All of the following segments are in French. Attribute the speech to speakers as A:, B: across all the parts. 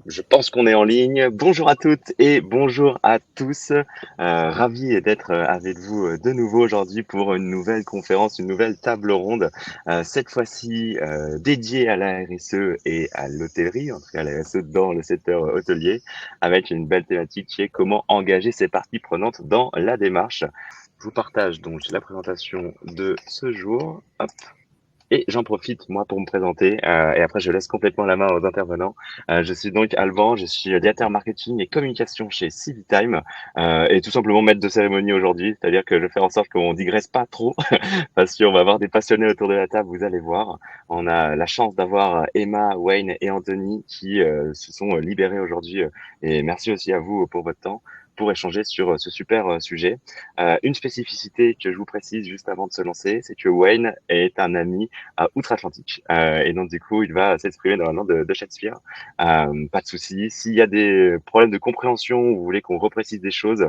A: Je pense qu'on est en ligne. Bonjour à toutes et bonjour à tous. Ravi d'être avec vous de nouveau aujourd'hui pour une nouvelle conférence, une nouvelle table ronde, cette fois-ci dédiée à la RSE et à l'hôtellerie, en tout cas à la RSE dans le secteur hôtelier, avec une belle thématique qui est comment engager ses parties prenantes dans la démarche. Je vous partage donc la présentation de ce jour. Hop. Et j'en profite, moi, pour me présenter, et après je laisse complètement la main aux intervenants. Je suis donc Alban, je suis directeur marketing et communication chez CiviTime, et tout simplement maître de cérémonie aujourd'hui, c'est-à-dire que je vais faire en sorte qu'on digresse pas trop, parce qu'on va avoir des passionnés autour de la table, vous allez voir. On a la chance d'avoir Emma, Wayne et Anthony qui se sont libérés aujourd'hui, et merci aussi à vous pour votre temps pour échanger sur ce super sujet. Une spécificité que je vous précise juste avant de se lancer, c'est que Wayne est un ami outre-Atlantique. Et donc, du coup, il va s'exprimer dans la langue de Shakespeare. Pas de souci. S'il y a des problèmes de compréhension ou vous voulez qu'on reprécise des choses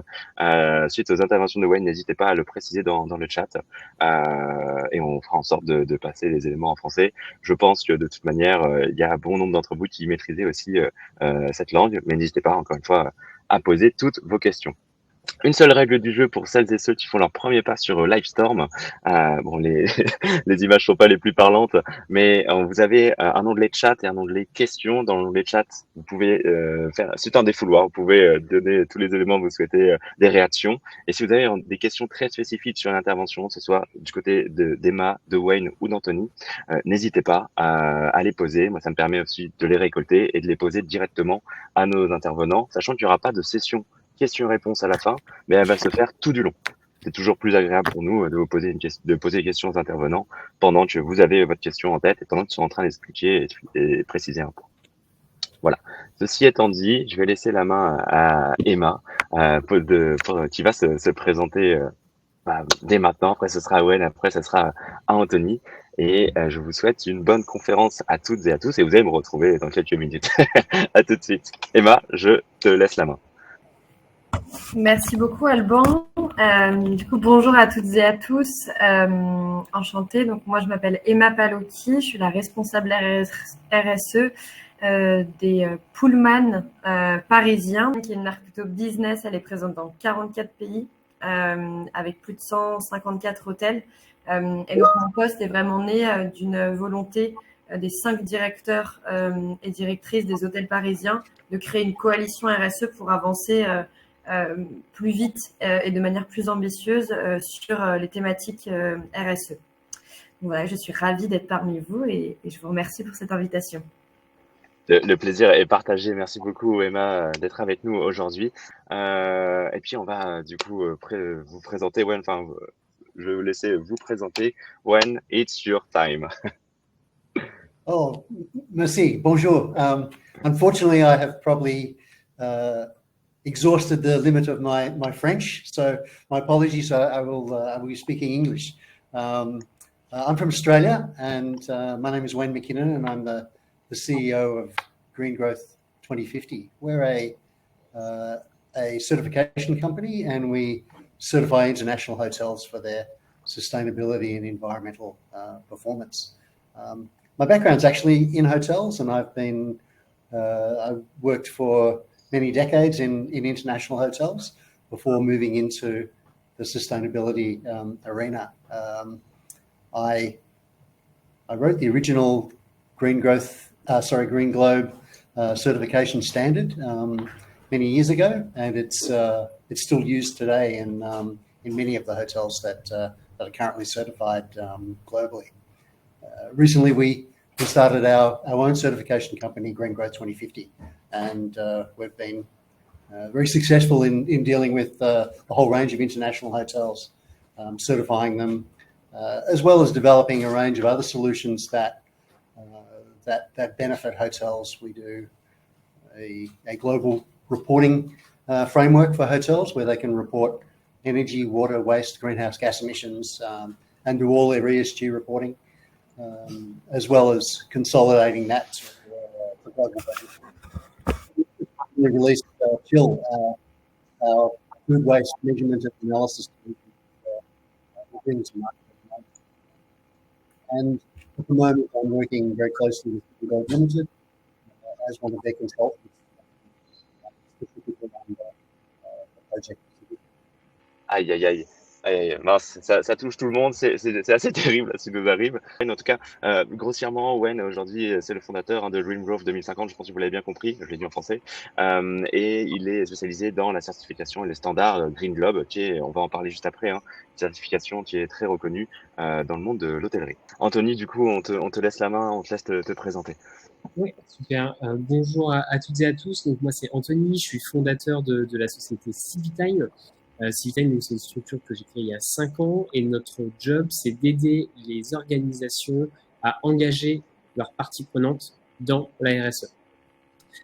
A: suite aux interventions de Wayne, n'hésitez pas à le préciser dans le chat. Et on fera en sorte de passer les éléments en français. Je pense que de toute manière, il y a un bon nombre d'entre vous qui maîtrisez aussi cette langue, mais n'hésitez pas, encore une fois, à poser toutes vos questions. Une seule règle du jeu pour celles et ceux qui font leur premier pas sur Livestorm. Bon, les, les images sont pas les plus parlantes, mais vous avez un onglet chat et un onglet questions. Dans l'onglet chat, vous pouvez faire, c'est un défouloir, vous pouvez donner tous les éléments que vous souhaitez, des réactions. Et si vous avez des questions très spécifiques sur l'intervention, que ce soit du côté d'Emma, de Wayne ou d'Anthony, n'hésitez pas à les poser. Moi, ça me permet aussi de les récolter et de les poser directement à nos intervenants, sachant qu'il n'y aura pas de session questions-réponses à la fin, mais elle va se faire tout du long. C'est toujours plus agréable pour nous de vous poser de poser des questions aux intervenants pendant que vous avez votre question en tête et pendant qu'ils sont en train d'expliquer et préciser un point. Voilà. Ceci étant dit, je vais laisser la main à Emma qui va se présenter dès maintenant. Après, ce sera à Owen, après, ce sera à Anthony. Et je vous souhaite une bonne conférence à toutes et à tous. Et vous allez me retrouver dans quelques minutes. À tout de suite. Emma, je te laisse la main.
B: Merci beaucoup Alban. Du coup, bonjour à toutes et à tous. Enchantée. Donc moi, je m'appelle Emma Palocchi. Je suis la responsable RSE des Pullman parisiens, qui est une marque plutôt business. Elle est présente dans 44 pays avec plus de 154 hôtels. Et donc mon poste est vraiment né d'une volonté des 5 directeurs et directrices des hôtels parisiens de créer une coalition RSE pour avancer plus vite et de manière plus ambitieuse sur les thématiques RSE. Donc voilà, je suis ravie d'être parmi vous et je vous remercie pour cette invitation.
A: Le plaisir est partagé. Merci beaucoup, Emma, d'être avec nous aujourd'hui. Et puis, on va du coup vous présenter. Je vais vous laisser vous présenter. When it's your time.
C: Oh, merci. Bonjour. Unfortunately, I have probably exhausted the limit of my French, so my apologies. I will be speaking English. I'm from Australia, and my name is Wayne McKinnon, and I'm the CEO of Green Growth 2050. We're a certification company, and we certify international hotels for their sustainability and environmental performance. My background's actually in hotels, and I've worked for many decades in international hotels before moving into the sustainability arena. I wrote the original Green Globe certification standard many years ago, and it's still used today in many of the hotels that are currently certified globally. Recently, we started our own certification company, Green Growth 2050, and we've been very successful in dealing with a whole range of international hotels, certifying them, as well as developing a range of other solutions that benefit hotels. We do a global reporting framework for hotels where they can report energy, water, waste, greenhouse gas emissions, and do all their ESG reporting, as well as consolidating that to global values. We released Chill, our food waste measurement and analysis solution, doing some marketing. And at the moment, I'm working very closely with Gold Limited as one of their consultants, specifically on the project.
A: Aïe, aïe, aïe. Aïe, aïe, mince, ça touche tout le monde, c'est assez terrible ce qui nous arrive. En tout cas, grossièrement, Wen, aujourd'hui, c'est le fondateur de Dream Growth 2050, je pense que vous l'avez bien compris, je l'ai dit en français. Et il est spécialisé dans la certification et les standards Green Globe, qui est, on va en parler juste après, hein, une certification qui est très reconnue dans le monde de l'hôtellerie. Anthony, du coup, on te laisse la main, on te laisse te présenter.
D: Oui, super. Bonjour à toutes et à tous. Donc moi c'est Anthony, je suis fondateur de la société Civitime. Civitime, donc, c'est une structure que j'ai créée il y a 5 ans et notre job c'est d'aider les organisations à engager leurs parties prenantes dans la RSE.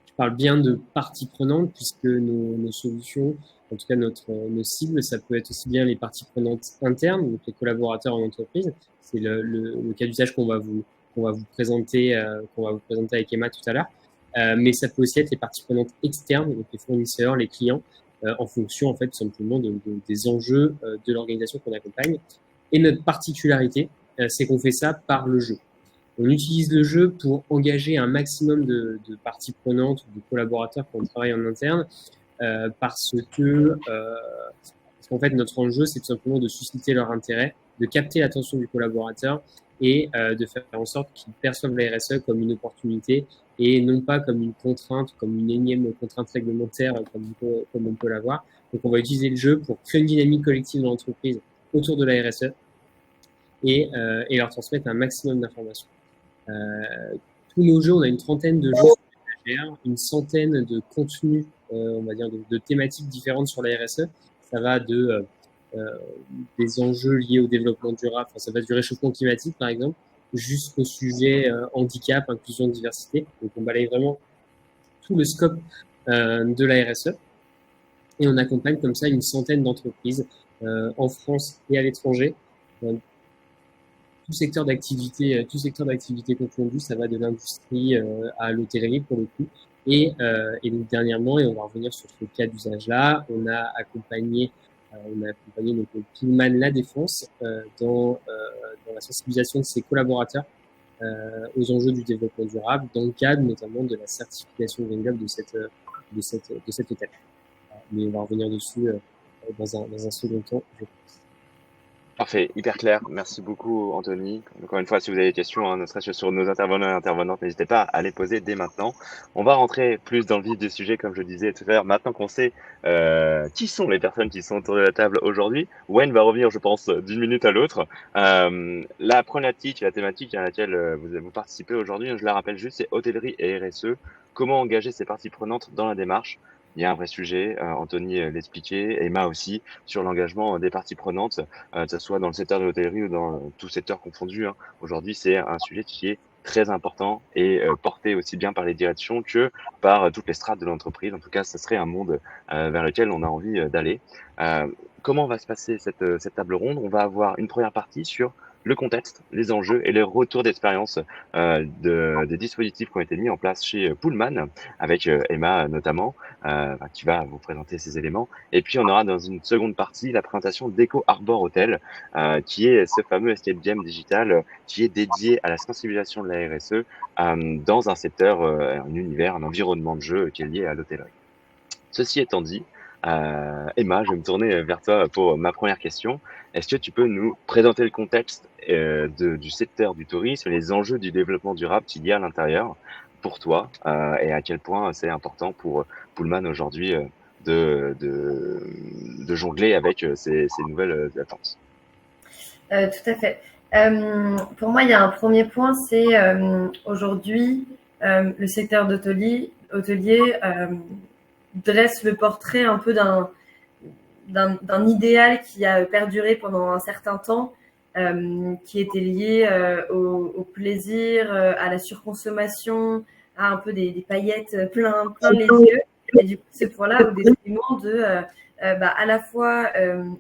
D: Je parle bien de parties prenantes puisque nos solutions, en tout cas nos cibles, ça peut être aussi bien les parties prenantes internes, donc les collaborateurs en entreprise. C'est le cas d'usage qu'on va vous présenter avec Emma tout à l'heure. Mais ça peut aussi être les parties prenantes externes, donc les fournisseurs, les clients, en fonction en fait tout simplement des enjeux de l'organisation qu'on accompagne. Et notre particularité, c'est qu'on fait ça par le jeu. On utilise le jeu pour engager un maximum de parties prenantes ou de collaborateurs quand on travaille en interne, parce qu'en fait notre enjeu c'est tout simplement de susciter leur intérêt, de capter l'attention du collaborateur et de faire en sorte qu'ils perçoivent la RSE comme une opportunité et non pas comme une contrainte, comme une énième contrainte réglementaire comme on peut l'avoir. Donc on va utiliser le jeu pour créer une dynamique collective dans l'entreprise autour de la RSE et leur transmettre un maximum d'informations. Tous nos jeux, on a une trentaine de jeux, une centaine de contenus, on va dire de thématiques différentes sur la RSE. Ça va des enjeux liés au développement durable, enfin, ça va du réchauffement climatique par exemple, jusqu'au sujet handicap, inclusion, diversité. Donc on balaye vraiment tout le scope de la RSE et on accompagne comme ça une centaine d'entreprises en France et à l'étranger. Tout secteur d'activité confondu, ça va de l'industrie à l'hôtellerie pour le coup. Et donc dernièrement, et on va revenir sur ce cas d'usage-là, on a accompagné donc Pullman La Défense dans la sensibilisation de ses collaborateurs aux enjeux du développement durable, dans le cadre notamment de la certification Green Globe de cet hôtel. Mais on va revenir dessus dans un second temps, je pense.
A: Parfait, hyper clair. Merci beaucoup, Anthony. Encore une fois, si vous avez des questions, hein, ne serait-ce que sur nos intervenants et intervenantes, n'hésitez pas à les poser dès maintenant. On va rentrer plus dans le vif du sujet, comme je disais tout à l'heure. Maintenant qu'on sait qui sont les personnes qui sont autour de la table aujourd'hui, Wen va revenir, je pense, d'une minute à l'autre. La problématique, la thématique à laquelle vous participez aujourd'hui, je la rappelle juste, c'est hôtellerie et RSE. Comment engager ces parties prenantes dans la démarche? Il y a un vrai sujet, Anthony l'expliquait, Emma aussi, sur l'engagement des parties prenantes, que ce soit dans le secteur de l'hôtellerie ou dans tout secteur confondu. Hein. Aujourd'hui, c'est un sujet qui est très important et porté aussi bien par les directions que par toutes les strates de l'entreprise. En tout cas, ce serait un monde vers lequel on a envie d'aller. Comment va se passer cette table ronde? On va avoir une première partie sur le contexte, les enjeux et les retours d'expérience des dispositifs qui ont été mis en place chez Pullman, avec Emma notamment, qui va vous présenter ces éléments. Et puis on aura dans une seconde partie la présentation d'Eco Arbor Hotel, qui est ce fameux escape game digital qui est dédié à la sensibilisation de la RSE dans un secteur, un univers, un environnement de jeu qui est lié à l'hôtellerie. Ceci étant dit, Emma, je vais me tourner vers toi pour ma première question. Est-ce que tu peux nous présenter le contexte du secteur du tourisme et les enjeux du développement durable qu'il y a à l'intérieur pour toi et à quel point c'est important pour Pullman aujourd'hui de jongler avec ces nouvelles attentes?
B: Tout à fait. Pour moi, il y a un premier point, c'est aujourd'hui, le secteur hôtelier dresse le portrait un peu d'un idéal qui a perduré pendant un certain temps, qui était lié au plaisir, à la surconsommation, à un peu des paillettes plein les yeux. Et du coup, ce point-là, au détriment de à la fois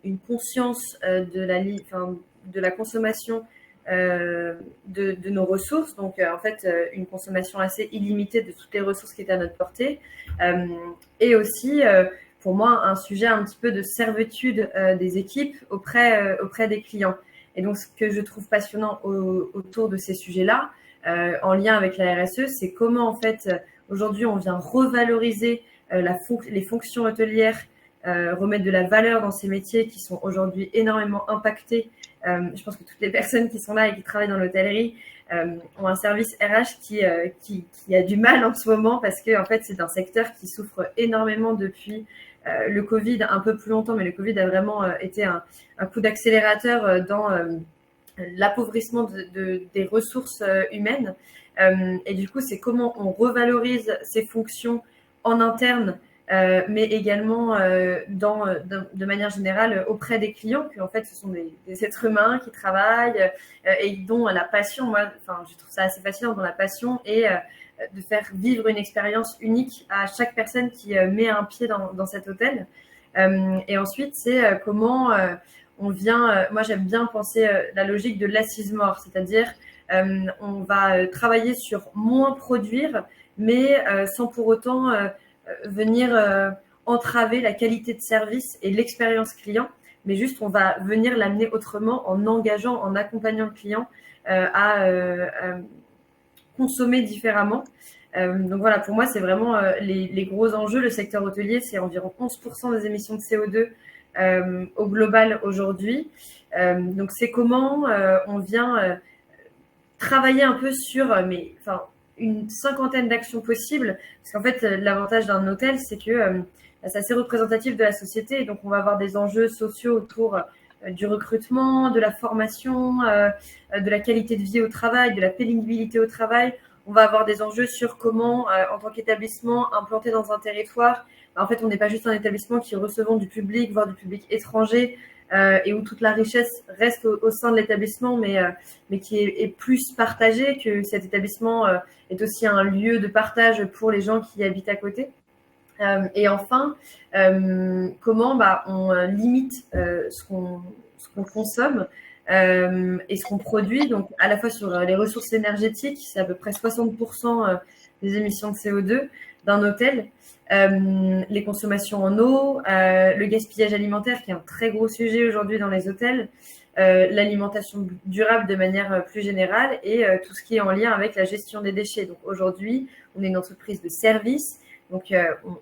B: une conscience de la consommation de nos ressources, donc en fait une consommation assez illimitée de toutes les ressources qui étaient à notre portée, et aussi pour moi un sujet un petit peu de servitude des équipes auprès des clients. Et donc, ce que je trouve passionnant autour de ces sujets-là, en lien avec la RSE, c'est comment, en fait, aujourd'hui, on vient revaloriser les fonctions hôtelières, remettre de la valeur dans ces métiers qui sont aujourd'hui énormément impactés. Je pense que toutes les personnes qui sont là et qui travaillent dans l'hôtellerie ont un service RH qui a du mal en ce moment parce que en fait, c'est un secteur qui souffre énormément depuis le Covid, un peu plus longtemps, mais le Covid a vraiment été un coup d'accélérateur dans l'appauvrissement des ressources humaines. Et du coup, c'est comment on revalorise ces fonctions en interne, mais également de manière générale auprès des clients, que en fait, ce sont des êtres humains qui travaillent et dont la passion, moi, enfin, je trouve ça assez fascinant, dont la passion est de faire vivre une expérience unique à chaque personne qui met un pied dans cet hôtel. Et ensuite, c'est comment on vient. Moi, j'aime bien penser la logique de l'assise-mort, c'est-à-dire on va travailler sur moins produire, mais sans pour autant venir entraver la qualité de service et l'expérience client, mais juste on va venir l'amener autrement en engageant, en accompagnant le client à consommer différemment. Donc voilà, pour moi, c'est vraiment les gros enjeux. Le secteur hôtelier, c'est environ 11% des émissions de CO2 au global aujourd'hui. Donc c'est comment on vient travailler un peu sur une cinquantaine d'actions possibles. Parce qu'en fait, l'avantage d'un hôtel, c'est que c'est assez représentatif de la société. Et donc, on va avoir des enjeux sociaux autour du recrutement, de la formation, de la qualité de vie au travail, de la pénibilité au travail. On va avoir des enjeux sur comment, en tant qu'établissement implanté dans un territoire, en fait, on n'est pas juste un établissement qui recevons du public, voire du public étranger, et où toute la richesse reste au sein de l'établissement, mais qui est plus partagée, que cet établissement est aussi un lieu de partage pour les gens qui habitent à côté. Et enfin, comment on limite ce qu'on consomme et ce qu'on produit, donc à la fois sur les ressources énergétiques, c'est à peu près 60% des émissions de CO2 d'un hôtel, les consommations en eau, le gaspillage alimentaire qui est un très gros sujet aujourd'hui dans les hôtels, l'alimentation durable de manière plus générale et tout ce qui est en lien avec la gestion des déchets. Donc aujourd'hui, on est une entreprise de service, donc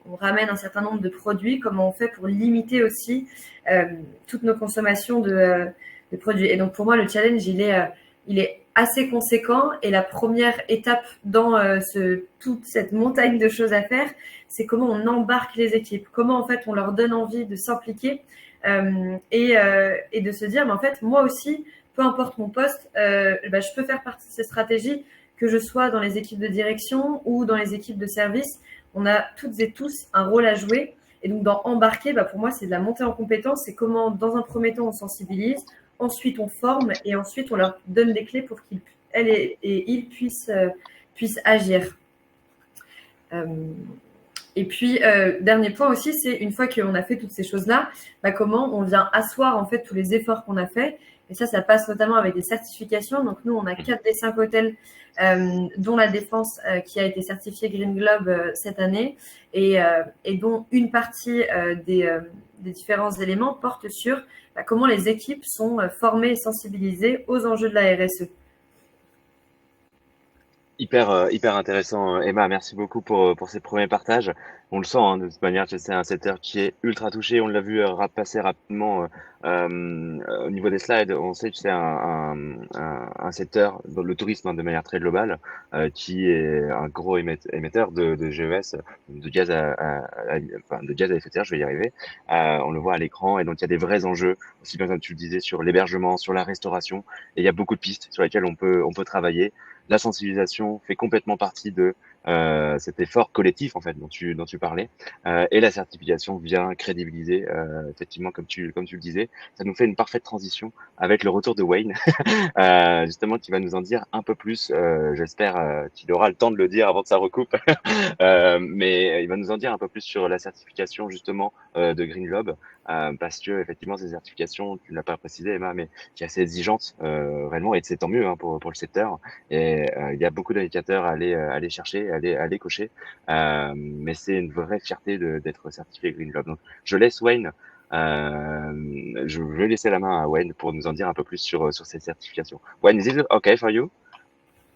B: on ramène un certain nombre de produits. Comment on fait pour limiter aussi toutes nos consommations de produits. Et donc pour moi, le challenge, il est assez conséquent. Et la première étape dans toute cette montagne de choses à faire, c'est comment on embarque les équipes, comment en fait on leur donne envie de s'impliquer et de se dire, mais en fait, moi aussi, peu importe mon poste, je peux faire partie de ces stratégies, que je sois dans les équipes de direction ou dans les équipes de service. On a toutes et tous un rôle à jouer. Et donc, dans embarquer, pour moi, c'est de la montée en compétence. C'est comment, dans un premier temps, on sensibilise, ensuite on forme et ensuite on leur donne des clés pour qu'ils ils puissent agir. Et puis, dernier point aussi, c'est une fois qu'on a fait toutes ces choses-là, comment on vient asseoir en fait tous les efforts qu'on a faits. Et ça passe notamment avec des certifications. Donc nous, on a 4 des 5 hôtels, dont la Défense qui a été certifiée Green Globe cette année, et dont une partie des différents éléments porte sur comment les équipes sont formées et sensibilisées aux enjeux de la RSE.
A: Hyper intéressant, Emma. Merci beaucoup pour ces premiers partages. On le sent, hein, de toute manière, c'est un secteur qui est ultra touché. On l'a vu passer rapidement au niveau des slides. On sait que c'est un secteur, dans le tourisme, hein, de manière très globale, qui est un gros émetteur de GES, de gaz de gaz à effet de serre. Je vais y arriver. On le voit à l'écran, et donc il y a des vrais enjeux, aussi bien comme tu le disais, sur l'hébergement, sur la restauration. Et il y a beaucoup de pistes sur lesquelles on peut travailler. La sensibilisation fait complètement partie de cet effort collectif en fait dont tu parlais, et la certification vient crédibiliser, effectivement, comme tu le disais. Ça nous fait une parfaite transition avec le retour de Wayne, justement, qui va nous en dire un peu plus. J'espère qu'il aura le temps de le dire avant que ça recoupe, mais il va nous en dire un peu plus sur la certification justement de Green Globe, parce que effectivement ces certifications, tu ne l'as pas précisé, Emma, mais qui est assez exigeante réellement, et c'est tant mieux, hein, pour le secteur. Et il y a beaucoup d'indicateurs à aller chercher, à aller cocher, mais c'est une vraie fierté d'être certifié Green Globe. Donc je laisse Wayne Je vais laisser la main à Wayne pour nous en dire un peu plus sur ces certifications. Wayne, is it okay for you?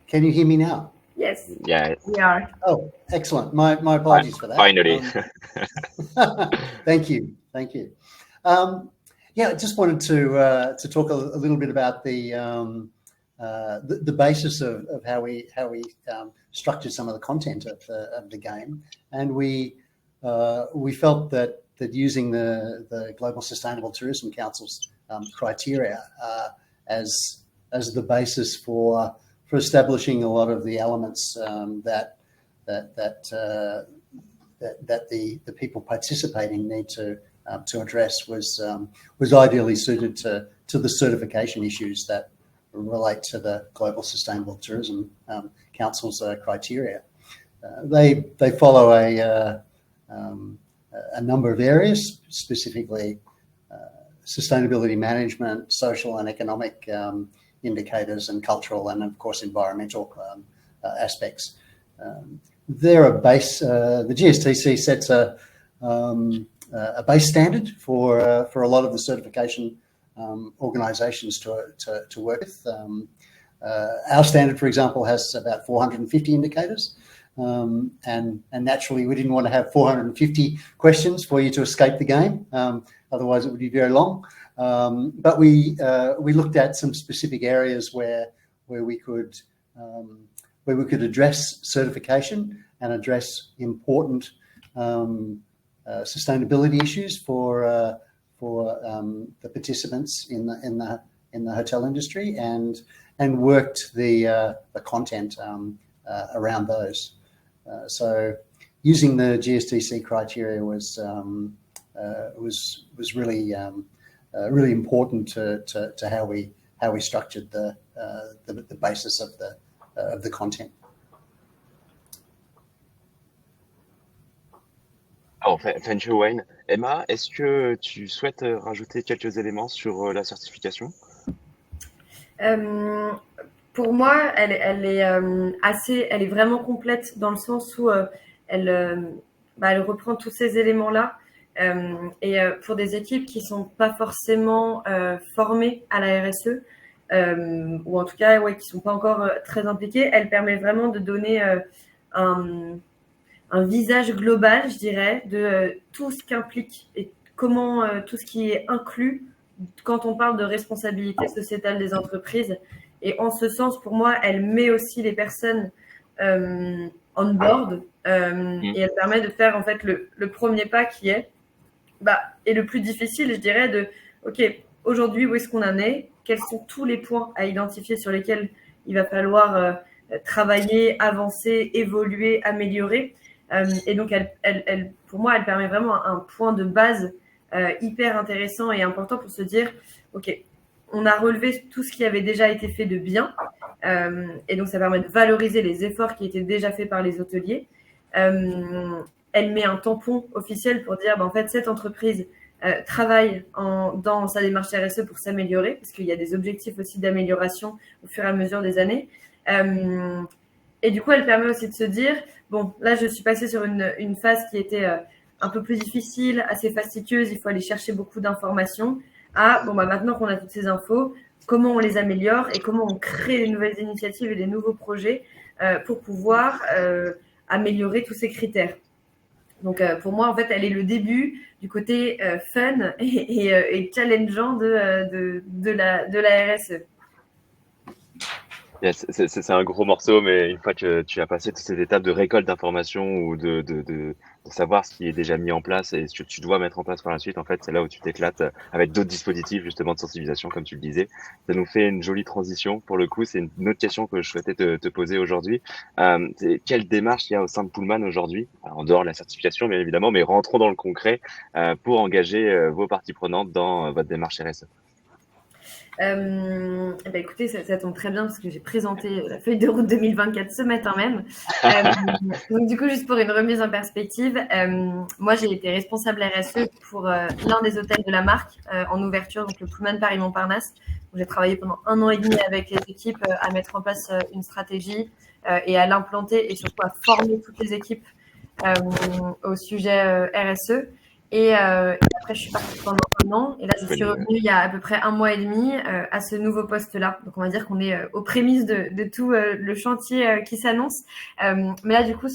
C: Can you hear me now?
B: Yes,
A: Yeah,
B: we are.
C: Oh, excellent. My apologies for that.
A: finally.
C: Thank you. Yeah, I just wanted to talk a little bit about the basis of how we structured some of the content of the game, and we felt that using the Global Sustainable Tourism Council's criteria as the basis for establishing a lot of the elements that the people participating need to address was ideally suited to the certification issues that relate to the Global Sustainable Tourism Council's criteria. They follow a number of areas, specifically sustainability management, social and economic indicators, and cultural and, of course, environmental aspects. They're a base. The GSTC sets a base standard for a lot of the certification organisations to work with. Our standard, for example, has about 450 indicators, and naturally we didn't want to have 450 questions for you to escape the game. Otherwise, it would be very long. But we looked at some specific areas where we could address certification and address important sustainability issues for the participants in the hotel industry, and worked the content around those. So using the GSTC criteria was really really important to how we structured the basis of the content.
A: Oh, thank you, Wayne. Emma, est-ce que tu souhaites rajouter quelques éléments sur la certification?
B: Pour moi, elle est vraiment complète dans le sens où elle reprend tous ces éléments-là. Et pour des équipes qui sont pas forcément formées à la RSE, ou en tout cas qui sont pas encore très impliquées, elle permet vraiment de donner un visage global, je dirais, de tout ce qu'implique et comment tout ce qui est inclus quand on parle de responsabilité sociétale des entreprises. Et en ce sens, pour moi, elle met aussi les personnes on board, et elle permet de faire en fait le premier pas qui est et le plus difficile, je dirais, de OK, aujourd'hui, où est-ce qu'on en est? Quels sont tous les points à identifier sur lesquels il va falloir travailler, avancer, évoluer, améliorer. Et donc, elle, pour moi, elle permet vraiment un point de base hyper intéressant et important pour se dire, OK, on a relevé tout ce qui avait déjà été fait de bien. Et donc, ça permet de valoriser les efforts qui étaient déjà faits par les hôteliers. Elle met un tampon officiel pour dire, en fait, cette entreprise travaille dans sa démarche RSE pour s'améliorer, parce qu'il y a des objectifs aussi d'amélioration au fur et à mesure des années. Et du coup, elle permet aussi de se dire, bon, là, je suis passée sur une phase qui était un peu plus difficile, assez fastidieuse, il faut aller chercher beaucoup d'informations. Maintenant qu'on a toutes ces infos, comment on les améliore et comment on crée des nouvelles initiatives et des nouveaux projets pour pouvoir améliorer tous ces critères. Donc, pour moi, en fait, elle est le début du côté fun et challengeant de la RSE.
A: Yes, c'est un gros morceau, mais une fois que tu as passé toutes ces étapes de récolte d'informations ou de savoir ce qui est déjà mis en place et ce que tu dois mettre en place par la suite, en fait, c'est là où tu t'éclates avec d'autres dispositifs justement de sensibilisation, comme tu le disais. Ça nous fait une jolie transition. Pour le coup, c'est une autre question que je souhaitais te poser aujourd'hui. Quelle démarche il y a au sein de Pullman aujourd'hui, en dehors de la certification, bien évidemment, mais rentrons dans le concret pour engager vos parties prenantes dans votre démarche RSE.
B: Écoutez, ça tombe très bien parce que j'ai présenté la feuille de route 2024 ce matin même. Donc du coup, juste pour une remise en perspective, moi j'ai été responsable RSE pour l'un des hôtels de la marque en ouverture, donc le Pullman Paris Montparnasse. J'ai travaillé pendant 1 an et demi avec les équipes à mettre en place une stratégie et à l'implanter et surtout à former toutes les équipes au sujet RSE. Et après, je suis partie pendant un an. Et là, je suis revenue il y a à peu près un mois et demi à ce nouveau poste-là. Donc, on va dire qu'on est aux prémices de tout le chantier qui s'annonce. Mais là, du coup,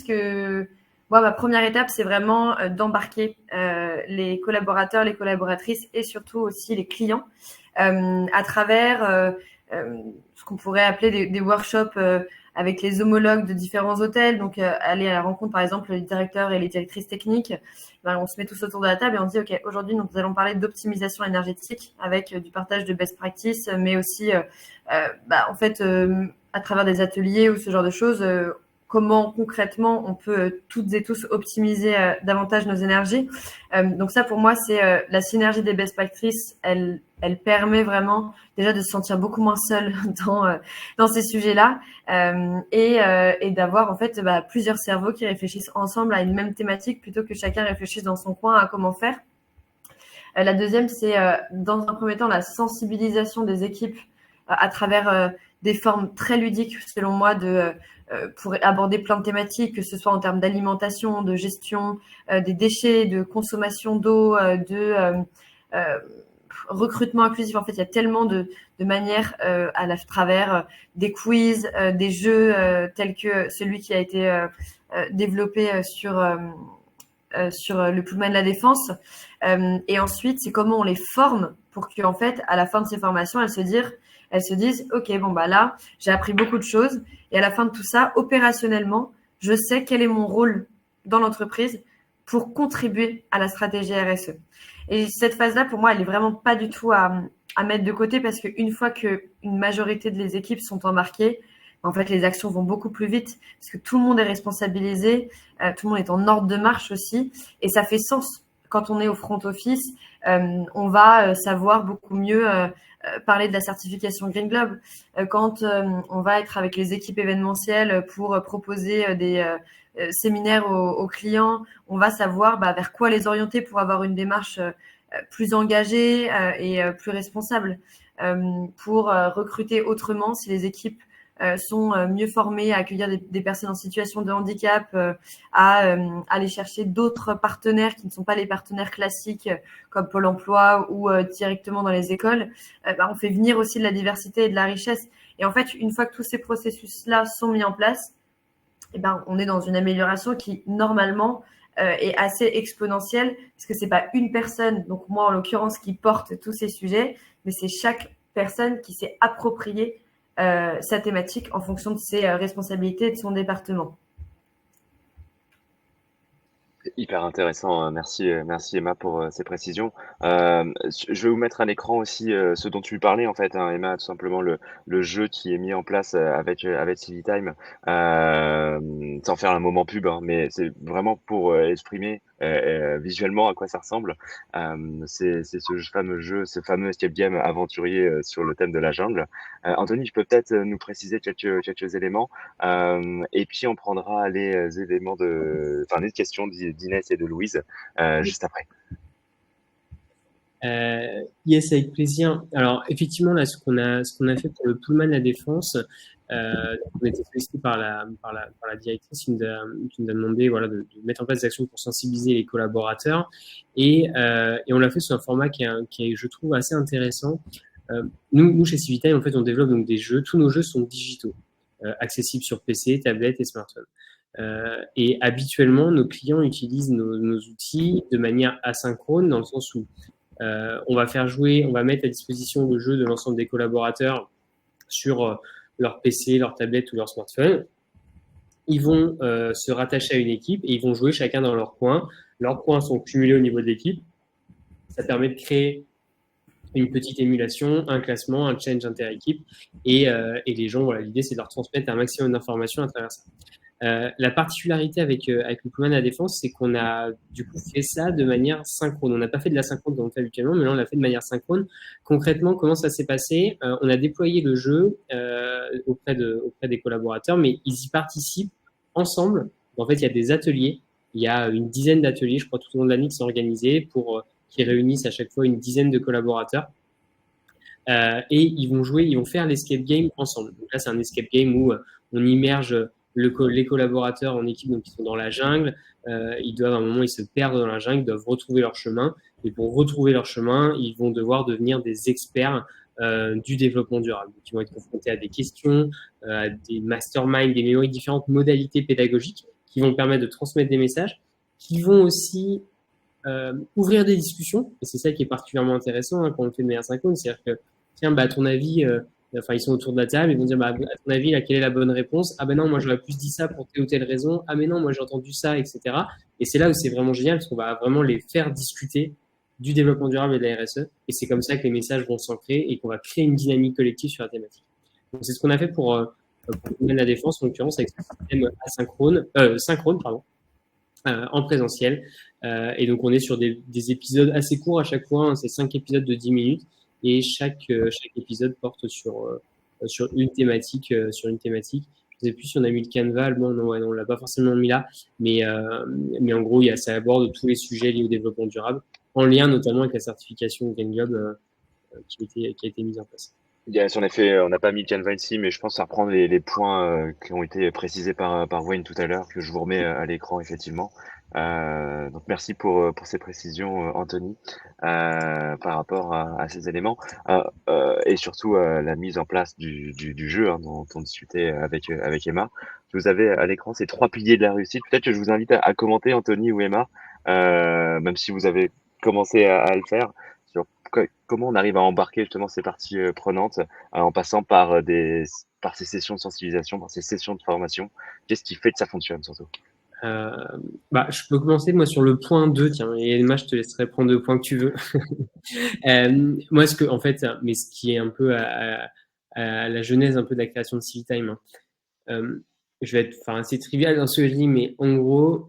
B: moi, ma première étape, c'est vraiment d'embarquer les collaborateurs, les collaboratrices et surtout aussi les clients à travers ce qu'on pourrait appeler des workshops avec les homologues de différents hôtels. Donc, aller à la rencontre, par exemple, les directeurs et les directrices techniques. On se met tous autour de la table et on dit, OK, aujourd'hui, nous allons parler d'optimisation énergétique avec du partage de best practices, mais aussi, en fait, à travers des ateliers ou ce genre de choses, comment concrètement on peut toutes et tous optimiser davantage nos énergies. Donc ça, pour moi, c'est la synergie des best practices. Elle permet vraiment déjà de se sentir beaucoup moins seul dans ces sujets-là et d'avoir en fait plusieurs cerveaux qui réfléchissent ensemble à une même thématique plutôt que chacun réfléchisse dans son coin à comment faire. La deuxième, c'est dans un premier temps la sensibilisation des équipes à travers des formes très ludiques, selon moi, pour aborder plein de thématiques, que ce soit en termes d'alimentation, de gestion des déchets, de consommation d'eau, de recrutement inclusif. En fait, il y a tellement de manières à travers des quiz, des jeux tels que celui qui a été développé sur le Pullman de la Défense. Et ensuite, c'est comment on les forme pour qu'en fait, à la fin de ces formations, elles se disent, OK, bon, là, j'ai appris beaucoup de choses. Et à la fin de tout ça, opérationnellement, je sais quel est mon rôle dans l'entreprise pour contribuer à la stratégie RSE. Et cette phase-là, pour moi, elle est vraiment pas du tout à mettre de côté parce qu'une fois qu'une majorité des équipes sont embarquées, en fait, les actions vont beaucoup plus vite parce que tout le monde est responsabilisé, tout le monde est en ordre de marche aussi, et ça fait sens. Quand on est au front office, on va savoir beaucoup mieux parler de la certification Green Globe. Quand on va être avec les équipes événementielles pour proposer des séminaires aux clients, on va savoir vers quoi les orienter pour avoir une démarche plus engagée et plus responsable. Pour recruter autrement, si les équipes sont mieux formés à accueillir des personnes en situation de handicap, à aller chercher d'autres partenaires qui ne sont pas les partenaires classiques comme Pôle emploi ou directement dans les écoles. On fait venir aussi de la diversité et de la richesse. Et en fait, une fois que tous ces processus-là sont mis en place, on est dans une amélioration qui, normalement, est assez exponentielle parce que c'est pas une personne, donc moi en l'occurrence, qui porte tous ces sujets, mais c'est chaque personne qui s'est approprié sa thématique en fonction de ses responsabilités et de son département.
A: Hyper intéressant, merci, merci Emma pour ces précisions. Je vais vous mettre à l'écran aussi ce dont tu parlais en fait, hein, Emma, tout simplement le jeu qui est mis en place avec CiviTime, sans faire un moment pub, hein, mais c'est vraiment pour exprimer visuellement à quoi ça ressemble. C'est ce fameux jeu, ce fameux escape game aventurier sur le thème de la jungle. Anthony, tu peux peut-être nous préciser quelques éléments et puis on prendra les éléments les questions d'Inès et de Louise juste après.
D: Yes, avec plaisir. Alors effectivement, là, ce qu'on a fait pour le Pullman La Défense, on a été sollicité par la directrice qui nous a demandé de mettre en place des actions pour sensibiliser les collaborateurs et on l'a fait sous un format qui est, je trouve, assez intéressant. Nous chez Civitime, en fait, on développe donc des jeux. Tous nos jeux sont digitaux, accessibles sur PC, tablette et smartphone. Et habituellement, nos clients utilisent nos outils de manière asynchrone, dans le sens où on va mettre à disposition le jeu de l'ensemble des collaborateurs sur leur PC, leur tablette ou leur smartphone. Ils vont se rattacher à une équipe et ils vont jouer chacun dans leur coin. Leurs points sont cumulés au niveau de l'équipe. Ça permet de créer une petite émulation, un classement, un challenge inter-équipe et les gens, l'idée c'est de leur transmettre un maximum d'informations à travers ça. La particularité avec le Pullman à Défense, c'est qu'on a du coup fait ça de manière synchrone. On n'a pas fait de la synchrone comme on fait habituellement, mais là on l'a fait de manière synchrone. Concrètement, comment ça s'est passé? On a déployé le jeu auprès des collaborateurs, mais ils y participent ensemble. En fait, il y a des ateliers. Il y a une dizaine d'ateliers, je crois, tout au long de l'année qui sont organisés qui réunissent à chaque fois une dizaine de collaborateurs. Et ils vont faire l'escape game ensemble. Donc là, c'est un escape game où on immerge les collaborateurs en équipe, donc, qui sont dans la jungle, ils doivent, à un moment, ils se perdent dans la jungle, ils doivent retrouver leur chemin. Et pour retrouver leur chemin, ils vont devoir devenir des experts du développement durable. Donc, ils vont être confrontés à des questions, à des masterminds, des mémoires, différentes modalités pédagogiques qui vont permettre de transmettre des messages, qui vont aussi ouvrir des discussions. Et c'est ça qui est particulièrement intéressant quand on le fait de manière synchrone. C'est-à-dire que, tiens, à ton avis, ils sont autour de la table, ils vont dire, à ton avis, là, quelle est la bonne réponse? Ah ben non, moi j'aurais plus dit ça pour telle ou telle raison. Ah mais non, moi j'ai entendu ça, etc. Et c'est là où c'est vraiment génial, parce qu'on va vraiment les faire discuter du développement durable et de la RSE. Et c'est comme ça que les messages vont s'ancrer et qu'on va créer une dynamique collective sur la thématique. Donc, c'est ce qu'on a fait pour le domaine de la défense, en l'occurrence, avec ce système synchrone, en présentiel. Et donc, on est sur des épisodes assez courts à chaque fois. C'est 5 épisodes de 10 minutes. Et chaque épisode porte sur une thématique. Je ne sais plus si on a mis le Canva. Bon, non, on l'a pas forcément mis là. Mais en gros, ça aborde tous les sujets liés au développement durable, en lien notamment avec la certification Green Globe qui a été mise en place.
A: Yes, en effet, on n'a pas mis le Canva ici, mais je pense que ça reprend les points qui ont été précisés par Wayne tout à l'heure, que je vous remets à l'écran, effectivement. Donc merci pour ces précisions, Anthony, par rapport à ces éléments. Et surtout la mise en place du jeu dont on discutait avec Emma. Vous avez à l'écran ces 3 piliers de la réussite. Peut-être que je vous invite à commenter, Anthony ou Emma, même si vous avez commencé à le faire, sur comment on arrive à embarquer justement ces parties prenantes en passant par ces sessions de sensibilisation, par ces sessions de formation. Qu'est-ce qui fait que ça fonctionne surtout?
D: Je peux commencer moi sur le point 2, tiens, et Emma, je te laisserai prendre le point que tu veux. Moi, ce qui est un peu à la genèse un peu de la création de Civitime, je vais être assez trivial dans ce que je dis, mais en gros,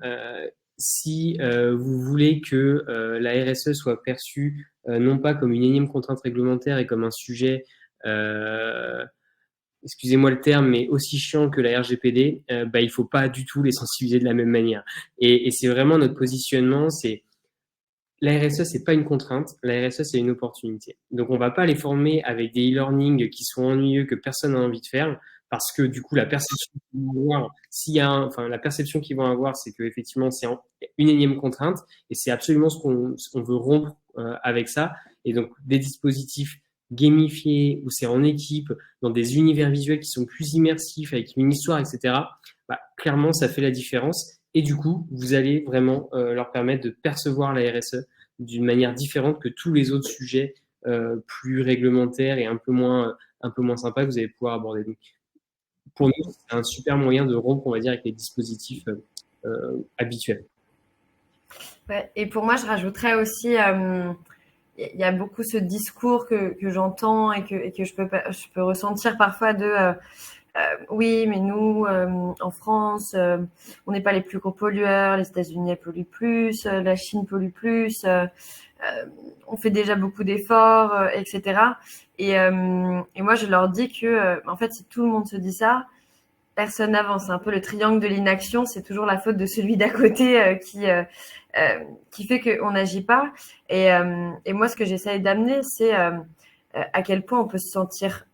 D: si vous voulez que la RSE soit perçue non pas comme une énième contrainte réglementaire et comme un sujet, excusez-moi le terme, mais aussi chiant que la RGPD, il faut pas du tout les sensibiliser de la même manière. Et c'est vraiment notre positionnement, c'est la RSE, c'est pas une contrainte, la RSE, c'est une opportunité. Donc, on va pas les former avec des e-learning qui sont ennuyeux, que personne n'a envie de faire, parce que du coup, la perception qu'ils vont avoir, c'est que effectivement, c'est une énième contrainte, et c'est absolument ce qu'on veut rompre avec ça. Et donc, des dispositifs gamifiés, où c'est en équipe, dans des univers visuels qui sont plus immersifs, avec une histoire, etc., clairement, ça fait la différence. Et du coup, vous allez vraiment leur permettre de percevoir la RSE d'une manière différente que tous les autres sujets plus réglementaires et un peu moins sympas que vous allez pouvoir aborder. Donc, pour nous, c'est un super moyen de rompre, on va dire, avec les dispositifs habituels.
B: Ouais, et pour moi, je rajouterais aussi, il y a beaucoup ce discours que j'entends et que je peux ressentir parfois de oui, mais nous, en France, on n'est pas les plus gros pollueurs, les États-Unis polluent plus, la Chine pollue plus, on fait déjà beaucoup d'efforts, etc. Et moi, je leur dis que, en fait, si tout le monde se dit ça, personne n'avance. C'est un peu le triangle de l'inaction, c'est toujours la faute de celui d'à côté qui fait qu'on n'agit pas. Et moi, ce que j'essaye d'amener, c'est à quel point on peut se sentir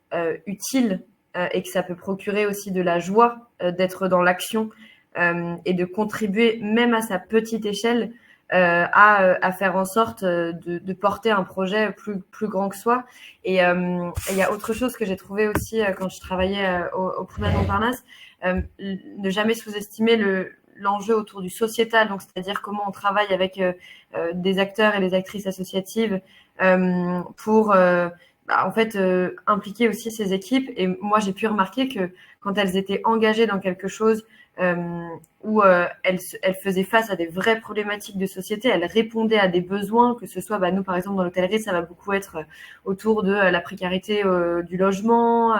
B: utile et que ça peut procurer aussi de la joie d'être dans l'action et de contribuer même à sa petite échelle à faire en sorte de porter un projet plus grand que soi. Et il y a autre chose que j'ai trouvé aussi quand je travaillais au Pullman Montparnasse, ne jamais sous-estimer l'enjeu autour du sociétal, donc c'est-à-dire comment on travaille avec des acteurs et des actrices associatives pour impliquer aussi ces équipes. Et moi, j'ai pu remarquer que quand elles étaient engagées dans quelque chose où elles faisaient face à des vraies problématiques de société, elles répondaient à des besoins, que ce soit, nous par exemple dans l'hôtellerie, ça va beaucoup être autour de la précarité du logement.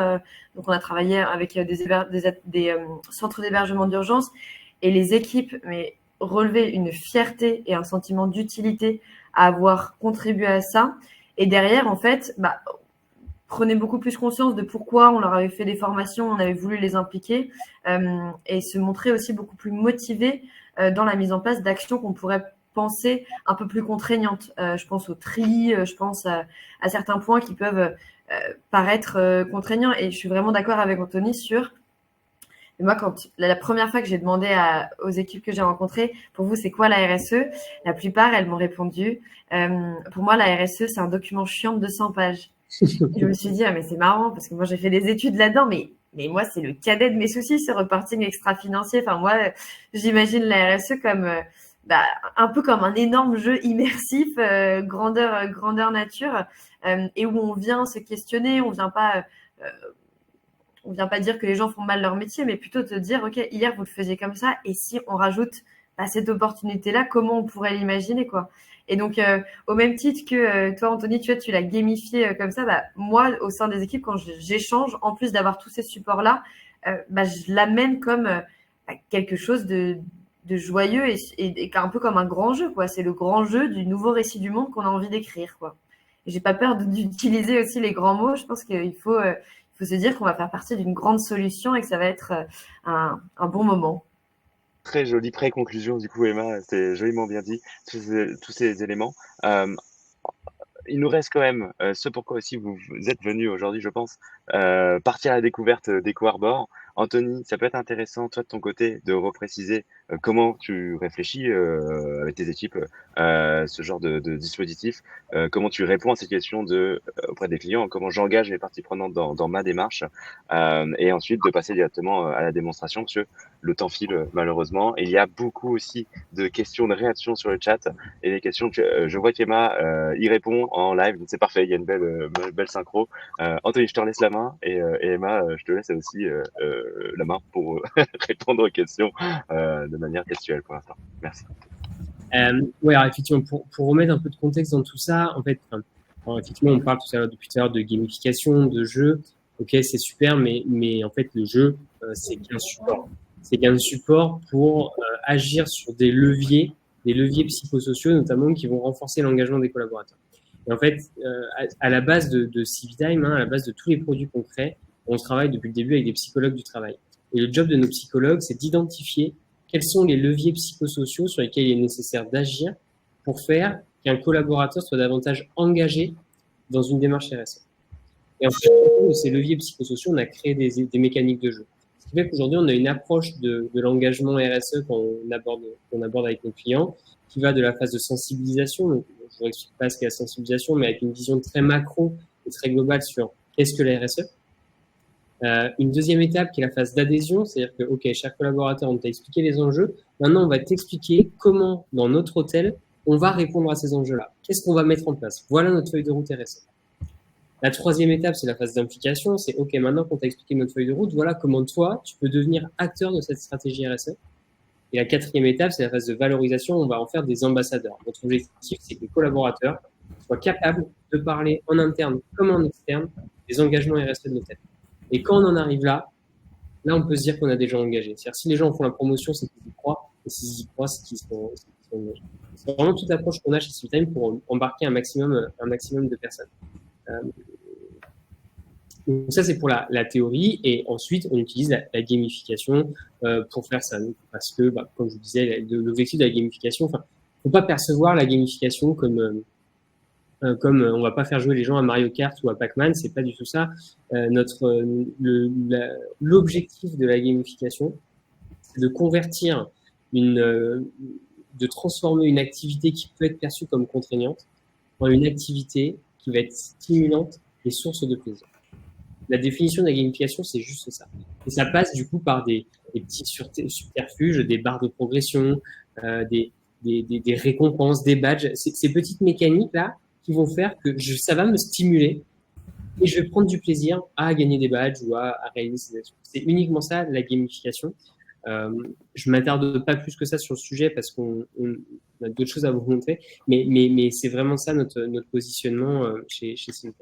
B: Donc on a travaillé avec des centres d'hébergement d'urgence, et les équipes relevaient une fierté et un sentiment d'utilité à avoir contribué à ça. Et derrière, en fait, prenaient beaucoup plus conscience de pourquoi on leur avait fait des formations, on avait voulu les impliquer et se montrer aussi beaucoup plus motivés dans la mise en place d'actions qu'on pourrait penser un peu plus contraignantes. Je pense au tri, je pense à certains points qui peuvent paraître contraignants. Et je suis vraiment d'accord avec Anthony sur Et moi, la première fois que j'ai demandé aux équipes que j'ai rencontrées, pour vous, c'est quoi la RSE? La plupart, elles m'ont répondu, pour moi, la RSE, c'est un document chiant de 200 pages. Et je me suis dit, ah, mais c'est marrant, parce que moi, j'ai fait des études là-dedans, mais moi, c'est le cadet de mes soucis, ce reporting extra-financier. Enfin, moi, j'imagine la RSE comme, un peu comme un énorme jeu immersif, grandeur nature, et où on vient se questionner, on vient pas dire que les gens font mal leur métier, mais plutôt te dire, OK, hier, vous le faisiez comme ça, et si on rajoute cette opportunité-là, comment on pourrait l'imaginer, quoi. Et donc, au même titre que toi, Anthony, tu l'as gamifié comme ça, moi, au sein des équipes, quand j'échange, en plus d'avoir tous ces supports-là, je l'amène comme quelque chose de joyeux et un peu comme un grand jeu, quoi. C'est le grand jeu du nouveau récit du monde qu'on a envie d'écrire, quoi. Et j'ai pas peur d'utiliser aussi les grands mots. Je pense qu'il faut se dire qu'on va faire partie d'une grande solution et que ça va être un bon moment.
A: Très jolie pré-conclusion, du coup, Emma, c'est joliment bien dit, tous ces éléments. Il nous reste quand même ce pourquoi aussi vous êtes venus aujourd'hui, je pense, partir à la découverte d'EcoArbor. Anthony, ça peut être intéressant, toi, de ton côté, de repréciser comment tu réfléchis avec tes équipes ce genre de dispositif, comment tu réponds à ces questions auprès des clients, comment j'engage les parties prenantes dans ma démarche, et ensuite de passer directement à la démonstration, parce que le temps file malheureusement, et il y a beaucoup aussi de questions, de réactions sur le chat, et les questions que je vois qu'Emma y répond en live, donc c'est parfait, il y a une belle synchro. Anthony, je te laisse la main, et Emma, je te laisse aussi la main pour répondre aux questions de manière textuelle pour l'instant. Merci.
D: Ouais, alors effectivement, pour remettre un peu de contexte dans tout ça, en fait, alors, effectivement, on parle depuis tout à l'heure de gamification, de jeu. Ok, c'est super, mais en fait, le jeu, c'est qu'un support. C'est qu'un support pour agir sur des leviers psychosociaux notamment, qui vont renforcer l'engagement des collaborateurs. Et en fait, à la base de Civitime, à la base de tous les produits qu'on crée, on travaille depuis le début avec des psychologues du travail. Et le job de nos psychologues, c'est d'identifier quels sont les leviers psychosociaux sur lesquels il est nécessaire d'agir pour faire qu'un collaborateur soit davantage engagé dans une démarche RSE. Et en fait, de ces leviers psychosociaux, on a créé des mécaniques de jeu. Ce qui fait qu'aujourd'hui, on a une approche de l'engagement RSE qu'on aborde avec nos clients, qui va de la phase de sensibilisation. Donc, je ne vous explique pas ce qu'est la sensibilisation, mais avec une vision très macro et très globale sur qu'est-ce que la RSE. Une deuxième étape qui est la phase d'adhésion, c'est-à-dire que, OK, cher collaborateur, on t'a expliqué les enjeux. Maintenant, on va t'expliquer comment, dans notre hôtel, on va répondre à ces enjeux-là. Qu'est-ce qu'on va mettre en place? Voilà notre feuille de route RSE. La troisième étape, c'est la phase d'implication. C'est OK, maintenant qu'on t'a expliqué notre feuille de route, voilà comment toi, tu peux devenir acteur de cette stratégie RSE. Et la quatrième étape, c'est la phase de valorisation. On va en faire des ambassadeurs. Notre objectif, c'est que les collaborateurs soient capables de parler en interne comme en externe des engagements RSE de l'hôtel. Et quand on en arrive là, on peut se dire qu'on a des gens engagés. C'est-à-dire, si les gens font la promotion, c'est qu'ils y croient. Et s'ils y croient, c'est qu'ils sont engagés. C'est vraiment toute l'approche qu'on a chez Civitime pour embarquer un maximum de personnes. Donc ça, c'est pour la théorie. Et ensuite, on utilise la gamification pour faire ça. Donc, parce que, comme je vous disais, l'objectif de la gamification, il ne faut pas percevoir la gamification comme on va pas faire jouer les gens à Mario Kart ou à Pac-Man, c'est pas du tout ça. L'objectif de la gamification, c'est de convertir de transformer une activité qui peut être perçue comme contraignante en une activité qui va être stimulante et source de plaisir. La définition de la gamification, c'est juste ça. Et ça passe du coup par des petits subterfuges, des barres de progression, des récompenses, des badges. Ces petites mécaniques-là qui vont faire que ça va me stimuler et je vais prendre du plaisir à gagner des badges ou à réaliser ces actions. C'est uniquement ça, la gamification. Je m'attarde pas plus que ça sur le sujet parce qu'on a d'autres choses à vous montrer, mais c'est vraiment ça notre positionnement chez Civitime.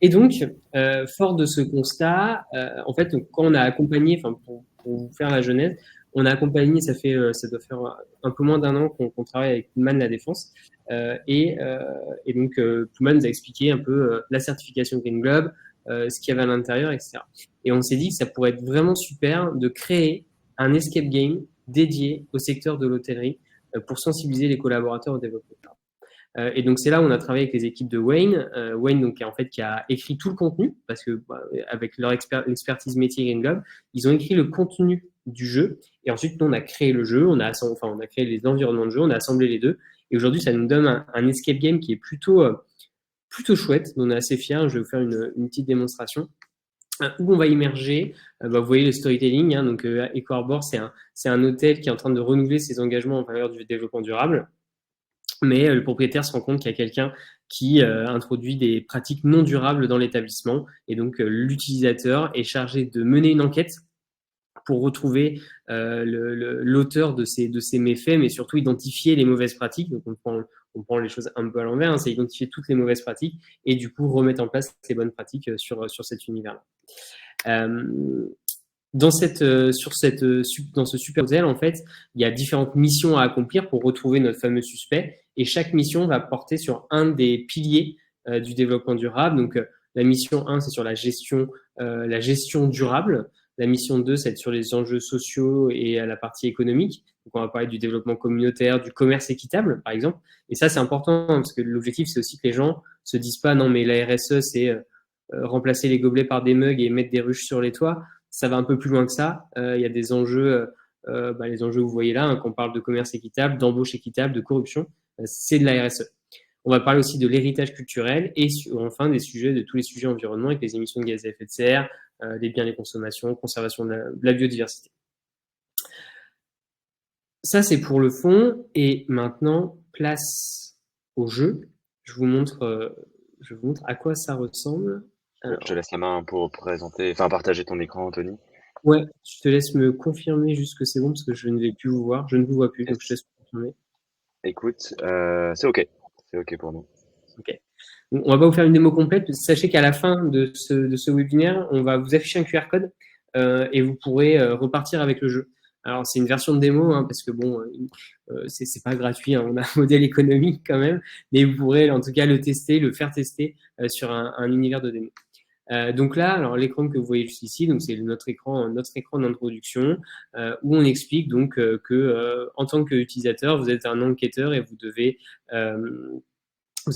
D: Et donc, fort de ce constat, en fait, quand on a accompagné, pour vous faire la genèse, on a accompagné, ça doit faire un peu moins d'un an qu'on travaille avec Pullman La Défense, et donc Pullman nous a expliqué un peu la certification Green Globe, ce qu'il y avait à l'intérieur, etc. Et on s'est dit que ça pourrait être vraiment super de créer un escape game dédié au secteur de l'hôtellerie pour sensibiliser les collaborateurs au développement. Et donc, c'est là où on a travaillé avec les équipes de Wayne. Wayne, donc, qui a écrit tout le contenu, parce que avec leur expertise métier Green Globe, ils ont écrit le contenu du jeu. Et ensuite, nous, on a créé le jeu, on a créé les environnements de jeu, on a assemblé les deux. Et aujourd'hui, ça nous donne un escape game qui est plutôt chouette. On est assez fiers. Je vais vous faire une petite démonstration où on va immerger. Vous voyez le storytelling. Donc, Eco Harbor, c'est un hôtel qui est en train de renouveler ses engagements en faveur du développement durable. Mais le propriétaire se rend compte qu'il y a quelqu'un qui introduit des pratiques non durables dans l'établissement. Et donc, l'utilisateur est chargé de mener une enquête pour retrouver l'auteur de ces méfaits, mais surtout identifier les mauvaises pratiques. Donc, on prend les choses un peu à l'envers, hein, c'est identifier toutes les mauvaises pratiques et du coup remettre en place les bonnes pratiques sur cet univers-là. Dans ce super hôtel, en fait, il y a différentes missions à accomplir pour retrouver notre fameux suspect, et chaque mission va porter sur un des piliers du développement durable. Donc, la mission 1, c'est sur la gestion durable. La mission 2, c'est sur les enjeux sociaux et la partie économique. Donc, on va parler du développement communautaire, du commerce équitable, par exemple. Et ça, c'est important parce que l'objectif, c'est aussi que les gens se disent pas, non, mais la RSE, c'est remplacer les gobelets par des mugs et mettre des ruches sur les toits. Ça va un peu plus loin que ça. Il y a des enjeux, les enjeux que vous voyez là, hein, quand on parle de commerce équitable, d'embauche équitable, de corruption, c'est de la RSE. On va parler aussi de l'héritage culturel et enfin de tous les sujets environnement avec les émissions de gaz à effet de serre, les biens des consommations, conservation de la biodiversité. Ça, c'est pour le fond. Et maintenant, place au jeu. Je vous montre à quoi ça ressemble.
A: Alors, je te laisse la main pour partager ton écran, Anthony.
D: Ouais, je te laisse me confirmer juste que c'est bon parce que je ne vais plus vous voir. Je ne vous vois plus, donc je te laisse confirmer.
A: Écoute, c'est OK. C'est OK pour nous.
D: OK. On va pas vous faire une démo complète. Sachez qu'à la fin de ce webinaire, on va vous afficher un QR code et vous pourrez repartir avec le jeu. Alors, c'est une version de démo, hein, parce que bon, c'est pas gratuit, hein, on a un modèle économique quand même, mais vous pourrez en tout cas le faire tester sur un univers de démo. Donc là, alors l'écran que vous voyez juste ici, donc c'est notre écran d'introduction où on explique donc que en tant qu'utilisateur, vous êtes un enquêteur et vous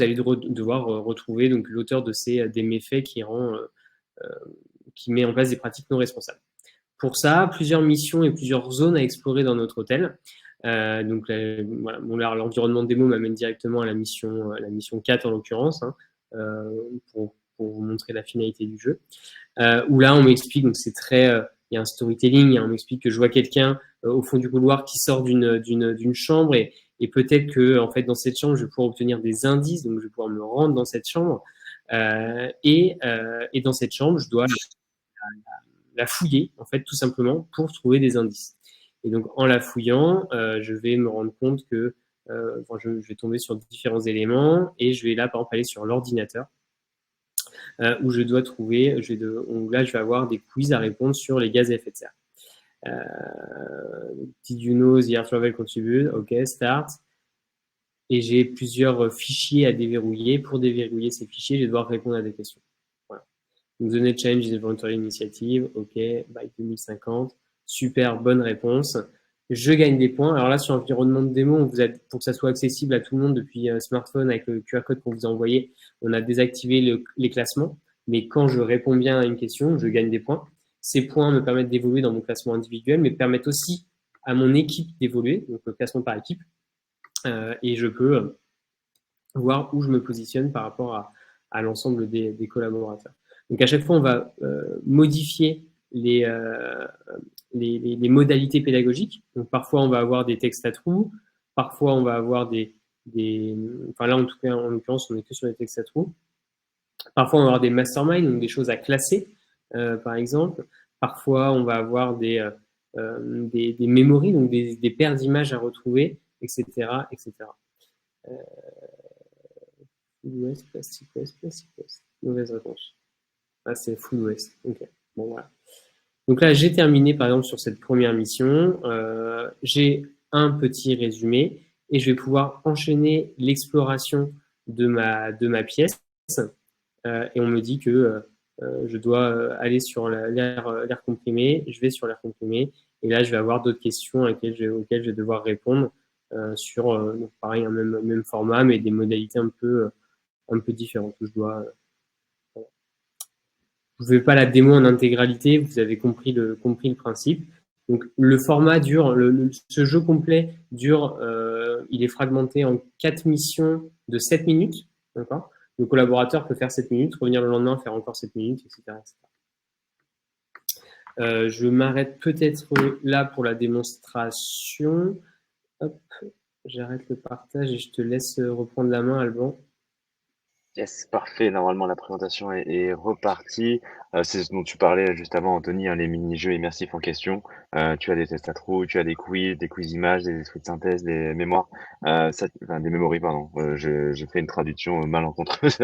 D: allez devoir retrouver donc l'auteur des méfaits qui met en place des pratiques non responsables. Pour ça, plusieurs missions et plusieurs zones à explorer dans notre hôtel. Donc l'environnement de démo m'amène directement à la mission 4 en l'occurrence, hein, pour vous montrer la finalité du jeu. Où là, on m'explique, donc c'est il y a un storytelling, on m'explique que je vois quelqu'un au fond du couloir qui sort d'une chambre et peut-être que en fait dans cette chambre, je vais pouvoir obtenir des indices, donc je vais pouvoir me rendre dans cette chambre et dans cette chambre, je dois la fouiller en fait tout simplement pour trouver des indices. Et donc en la fouillant, je vais me rendre compte que je vais tomber sur différents éléments et je vais là par exemple aller sur l'ordinateur. Où je dois trouver, là je vais avoir des quiz à répondre sur les gaz à effet de serre. Did you know the air travel contribute? Ok, start. Et j'ai plusieurs fichiers à déverrouiller. Pour déverrouiller ces fichiers, je vais devoir répondre à des questions. Voilà. Donc, the net change is a voluntary initiative. Ok, by 2050. Super, bonne réponse. Je gagne des points. Alors là, sur l'environnement de démo, pour que ça soit accessible à tout le monde depuis smartphone avec le QR code qu'on vous a envoyé, on a désactivé les classements. Mais quand je réponds bien à une question, je gagne des points. Ces points me permettent d'évoluer dans mon classement individuel, mais permettent aussi à mon équipe d'évoluer, donc le classement par équipe. Et je peux voir où je me positionne par rapport à l'ensemble des collaborateurs. Donc à chaque fois, on va modifier les modalités pédagogiques. Donc parfois, on va avoir des textes à trous, parfois, on va avoir enfin là, en tout cas, en l'occurrence, on n'est que sur les textes à trous. Parfois, on va avoir des masterminds, donc des choses à classer, par exemple. Parfois, on va avoir des memories, donc des paires d'images à retrouver, etc., etc. Food waste, plastic waste, plastic waste. Mauvaise réponse. Ah, c'est food waste. Ok. Bon, voilà. Donc là, j'ai terminé, par exemple, sur cette première mission. J'ai un petit résumé et je vais pouvoir enchaîner l'exploration de ma pièce. Et on me dit que je dois aller sur l'air comprimé. Je vais sur l'air comprimé et là, je vais avoir d'autres questions auxquelles je vais devoir répondre sur donc pareil un même format, mais des modalités un peu différentes. Vous ne pouvez pas la démo en intégralité, vous avez compris le principe. Donc le format dure, ce jeu complet dure, il est fragmenté en 4 missions de 7 minutes. D'accord. Le collaborateur peut faire 7 minutes, revenir le lendemain, faire encore 7 minutes, etc. Je m'arrête peut-être là pour la démonstration. Hop, j'arrête le partage et je te laisse reprendre la main, Alban.
A: Yes, parfait. Normalement, la présentation est repartie. C'est ce dont tu parlais juste avant, Anthony, hein, les mini-jeux immersifs en question. Tu as des tests à trous, tu as des quiz images, des esprits de synthèse, des mémoires, des mémories, pardon. J'ai fait une traduction malencontreuse.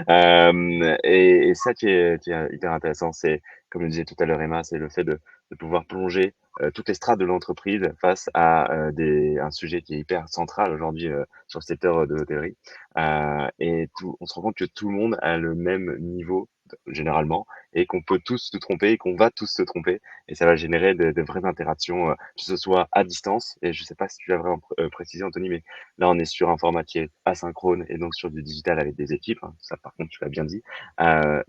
A: Et ça qui est hyper intéressant, c'est, comme le disait tout à l'heure Emma, c'est le fait de pouvoir plonger toutes les strates de l'entreprise face à un sujet qui est hyper central aujourd'hui sur le secteur de l'hôtellerie. On se rend compte que tout le monde a le même niveau généralement et qu'on peut tous se tromper et qu'on va tous se tromper et ça va générer de vraies interactions, que ce soit à distance et je sais pas si tu l'as vraiment précisé Anthony, mais là on est sur un format qui est asynchrone et donc sur du digital avec des équipes, hein, ça par contre tu l'as bien dit,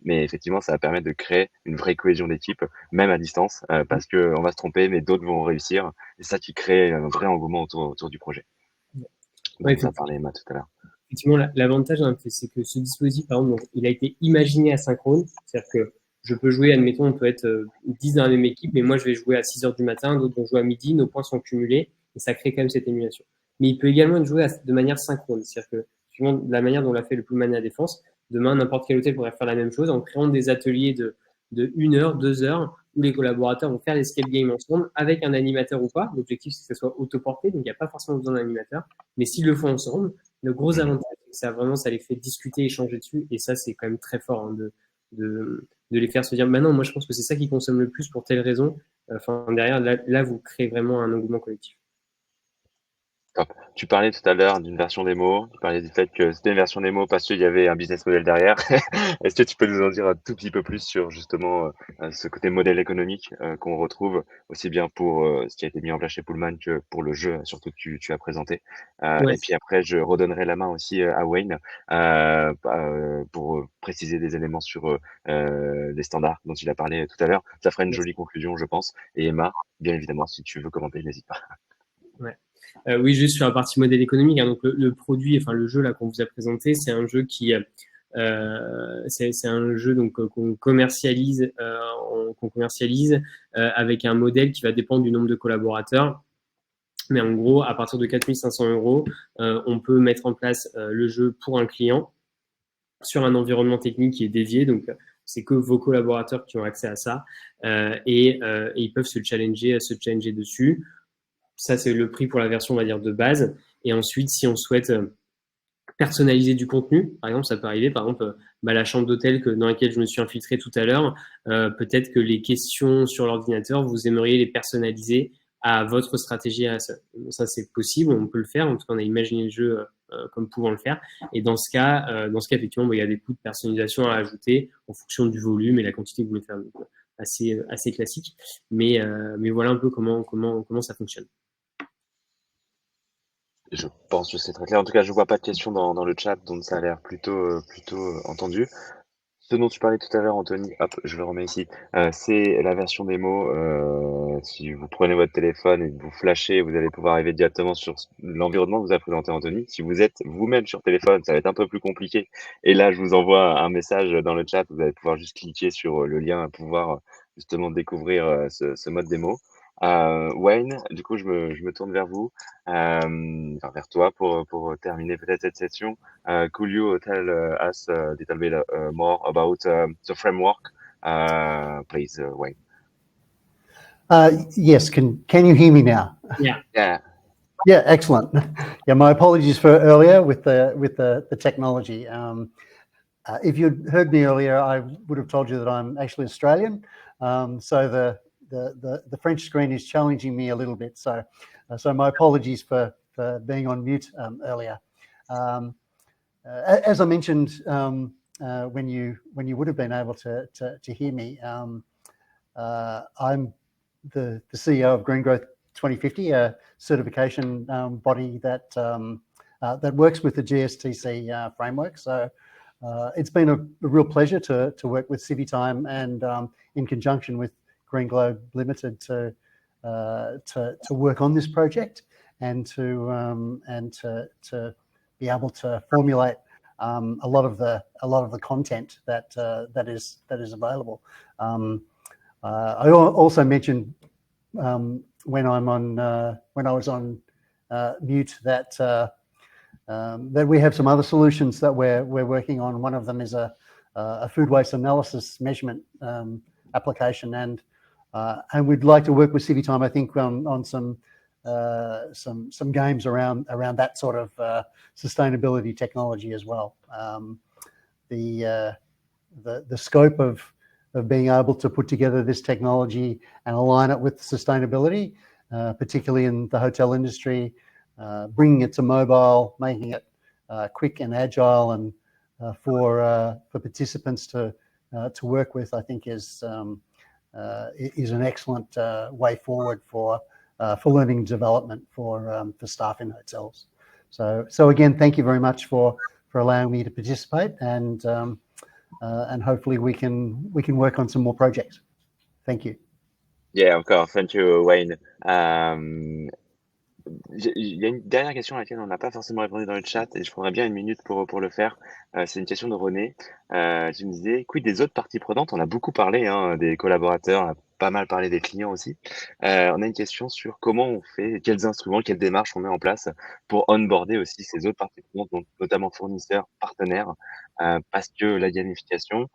A: mais effectivement ça va permettre de créer une vraie cohésion d'équipe même à distance, parce que on va se tromper mais d'autres vont réussir et ça qui crée un vrai engouement autour du projet.
D: Ouais,
A: Donc ça parlait Emma tout à l'heure.
D: Effectivement, l'avantage, hein, c'est que ce dispositif, par exemple, donc, il a été imaginé asynchrone. C'est-à-dire que je peux jouer, admettons, on peut être 10 dans la même équipe, mais moi, je vais jouer à 6 heures du matin, d'autres vont jouer à midi, nos points sont cumulés, et ça crée quand même cette émulation. Mais il peut également être joué de manière synchrone. C'est-à-dire que, suivant la manière dont on l'a fait le plus à défense, demain, n'importe quel hôtel pourrait faire la même chose en créant des ateliers de 1 heure, 2 heures, où les collaborateurs vont faire l'escape game ensemble, avec un animateur ou pas. L'objectif, c'est que ça soit autoporté, donc il n'y a pas forcément besoin d'un animateur. Mais s'ils le font ensemble, le gros avantage, c'est que ça les fait discuter, échanger dessus, et ça, c'est quand même très fort, hein, de les faire se dire, maintenant, moi, je pense que c'est ça qui consomme le plus pour telle raison. Enfin, derrière, là, vous créez vraiment un engouement collectif.
A: Top. Tu parlais tout à l'heure d'une version démo, tu parlais du fait que c'était une version démo parce qu'il y avait un business model derrière. Est-ce que tu peux nous en dire un tout petit peu plus sur justement ce côté modèle économique qu'on retrouve aussi bien pour ce qui a été mis en place chez Pullman que pour le jeu surtout que tu as présenté.
D: Ouais.
A: Et puis après, je redonnerai la main aussi à Wayne pour préciser des éléments sur les standards dont il a parlé tout à l'heure. Ça fera une jolie conclusion, je pense. Et Emma, bien évidemment, si tu veux commenter, n'hésite pas.
D: Ouais. Oui, juste sur la partie modèle économique, hein, donc le produit, enfin le jeu là qu'on vous a présenté, c'est un jeu qui c'est un jeu donc qu'on commercialise avec un modèle qui va dépendre du nombre de collaborateurs. Mais en gros, à partir de 4 500 €, on peut mettre en place le jeu pour un client sur un environnement technique qui est dédié. Donc, c'est que vos collaborateurs qui ont accès à ça et ils peuvent se challenger dessus. Ça, c'est le prix pour la version, on va dire, de base. Et ensuite, si on souhaite personnaliser du contenu, par exemple, ça peut arriver, par exemple, la chambre d'hôtel dans laquelle je me suis infiltré tout à l'heure, peut-être que les questions sur l'ordinateur, vous aimeriez les personnaliser à votre stratégie RSE. Ça, c'est possible, on peut le faire. En tout cas, on a imaginé le jeu comme pouvant le faire. Et dans ce cas, effectivement, il y a des coûts de personnalisation à ajouter en fonction du volume et la quantité que vous voulez faire. Donc, assez classique. Mais voilà un peu comment ça fonctionne.
A: Je pense que c'est très clair. En tout cas, je vois pas de questions dans le chat, donc ça a l'air plutôt entendu. Ce dont tu parlais tout à l'heure, Anthony, hop, je le remets ici, c'est la version démo. Si vous prenez votre téléphone et que vous flashez, vous allez pouvoir arriver directement sur l'environnement que vous a présenté Anthony. Si vous êtes vous-même sur téléphone, ça va être un peu plus compliqué. Et là, je vous envoie un message dans le chat. Vous allez pouvoir juste cliquer sur le lien à pouvoir justement découvrir ce mode démo. Wayne, du coup, je me tourne vers vous, enfin vers toi pour terminer peut-être cette session. Could you tell us a little bit more about the framework, please, Wayne?
C: Yes, can you hear me now?
D: Yeah.
A: Yeah.
C: Yeah, excellent. Yeah, my apologies for earlier with the technology. If you'd heard me earlier, I would have told you that I'm actually Australian. So the French screen is challenging me a little bit. So my apologies for being on mute earlier. As I mentioned, when you would have been able to hear me, I'm the CEO of Green Growth 2050, a certification body that that works with the GSTC framework. So it's been a real pleasure to work with Civitime and in conjunction with Green Globe Limited to work on this project and to be able to formulate a lot of the content that is available. I also mentioned when I was on mute that we have some other solutions that we're working on. One of them is a food waste analysis measurement application, and we'd like to work with Civitime, I think, on some games around that sort of sustainability technology as well. The scope of being able to put together this technology and align it with sustainability, particularly in the hotel industry, bringing it to mobile, making it quick and agile, and for participants to work with, I think is an excellent way forward for learning and development for staff in hotels. So again, thank you very much for allowing me to participate, and hopefully we can work on some more projects. Thank you.
A: Yeah, encore. Thank you, Wayne. Il y a une dernière question à laquelle on n'a pas forcément répondu dans le chat et je prendrais bien une minute pour le faire. C'est une question de René qui me disait, quid des autres parties prenantes? On a beaucoup parlé des collaborateurs, on a pas mal parlé des clients aussi. On a une question sur comment on fait, quels instruments, quelles démarches on met en place pour onboarder aussi ces autres parties prenantes, donc notamment fournisseurs, partenaires, parce que la gamification,